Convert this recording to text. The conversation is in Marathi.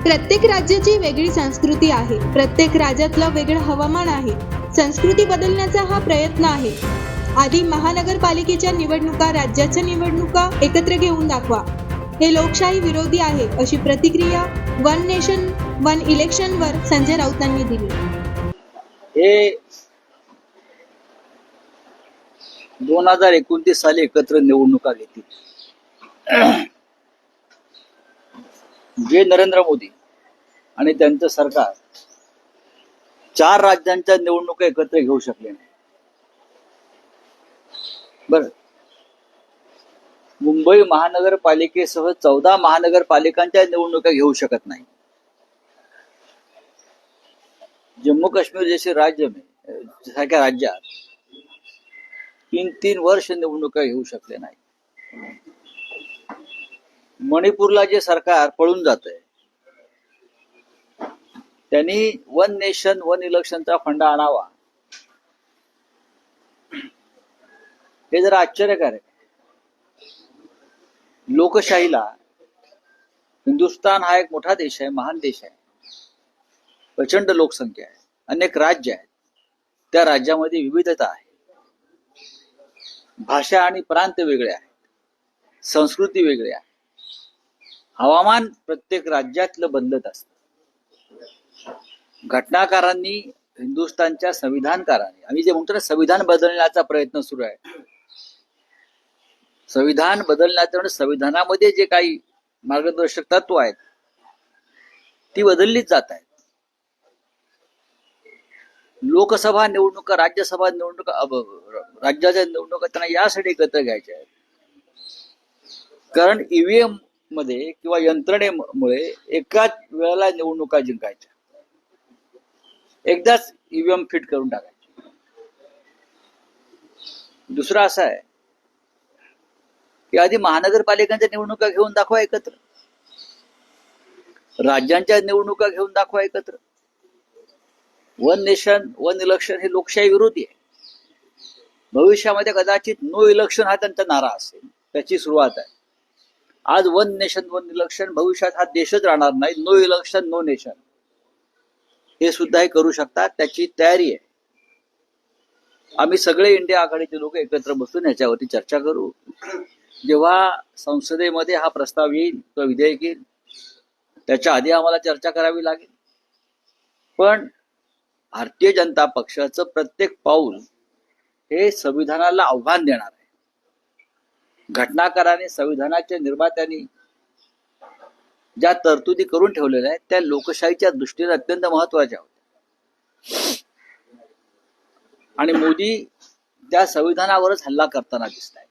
प्रत्येक राज्याची वेगळी संस्कृती आहे. प्रत्येक राज्यातलं वेगळं हवामान आहे. संस्कृती बदलण्याचा हा प्रयत्न आहे. आधी महानगरपालिकेच्या निवडणुका, राज्याच्या निवडणुका एकत्र घेऊन दाखवा. हे लोकशाही विरोधी आहे, अशी प्रतिक्रिया वन नेशन वन इलेक्शनवर संजय राऊतांनी दिली. हे 2029 साली एकत्र निवडणुका घेतील. जे नरेंद्र मोदी आणि त्यांचं सरकार 4 राज्यांच्या निवडणुका एकत्र घेऊ शकले नाही. बर, मुंबई महानगरपालिकेसह 14 महानगरपालिकांच्या निवडणुका घेऊ शकत नाही. जम्मू काश्मीर जैसे राज्य में सारख्या राज्यात 3 वर्ष निवडणुका घेऊ शकले नाही. मणिपूरला जे सरकार पळून जात आहे, त्यांनी वन नेशन वन इलेक्शनचा फंडा आणावा, हे जरा आश्चर्यकारक आहे. लोकशाहीला हिंदुस्थान हा एक मोठा देश आहे, महान देश आहे, प्रचंड लोकसंख्या आहे, अनेक राज्य आहेत, त्या राज्यामध्ये विविधता आहे, भाषा आणि प्रांत वेगळे आहेत, संस्कृती वेगळी आहे, हवामान प्रत्येक राज्यातलं बदलत असतं. घटनाकारांनी, हिंदुस्थानच्या संविधानकारांनी, आम्ही जे म्हणतो ना संविधान बदलण्याचा प्रयत्न सुरू आहे, संविधान बदलण्याचं, संविधानामध्ये जे काही मार्गदर्शक तत्व आहेत ती बदललीच जात आहेत. लोकसभा निवडणुका, राज्यसभा निवडणुका, राज्याच्या निवडणुका त्यांना यासाठी एकत्र घ्यायच्या आहेत, कारण ईव्हीएम मध्ये किंवा यंत्रणेमुळे एकाच वेळेला निवडणुका जिंकायच्या, एकदाच ईव्हीएम फिट करून टाकायचे. दुसरा असा आहे की आधी महानगरपालिकांच्या निवडणुका घेऊन दाखवा एकत्र, राज्यांच्या निवडणुका घेऊन दाखवा एकत्र. वन नेशन वन इलेक्शन हे लोकशाही विरोधी आहे. भविष्यामध्ये कदाचित नो इलेक्शन हा त्यांचा नारा असेल, त्याची सुरुवात आहे. आज वन नेशन वन इलेक्शन, भविष्यात हा देशच राहणार नाही, नो इलेक्शन नो नेशन, हे सुद्धा हे करू शकतात, त्याची तयारी आहे. आम्ही सगळे इंडिया आघाडीचे लोक एकत्र बसून याच्यावरती चर्चा करू. जेव्हा संसदेमध्ये हा प्रस्ताव येईल, तो विधेयक येईल, त्याच्या आधी आम्हाला चर्चा करावी लागेल. पण भारतीय जनता पक्षाचं प्रत्येक पाऊल हे संविधानाला आव्हान देणार आहे. घटनाकारांनी, संविधानाच्या निर्मात्यांनी ज्या तरतुदी करून ठेवलेल्या आहेत त्या लोकशाहीच्या दृष्टीने अत्यंत महत्वाच्या होत्या, आणि मोदी त्या संविधानावरच हल्ला करताना दिसत आहे.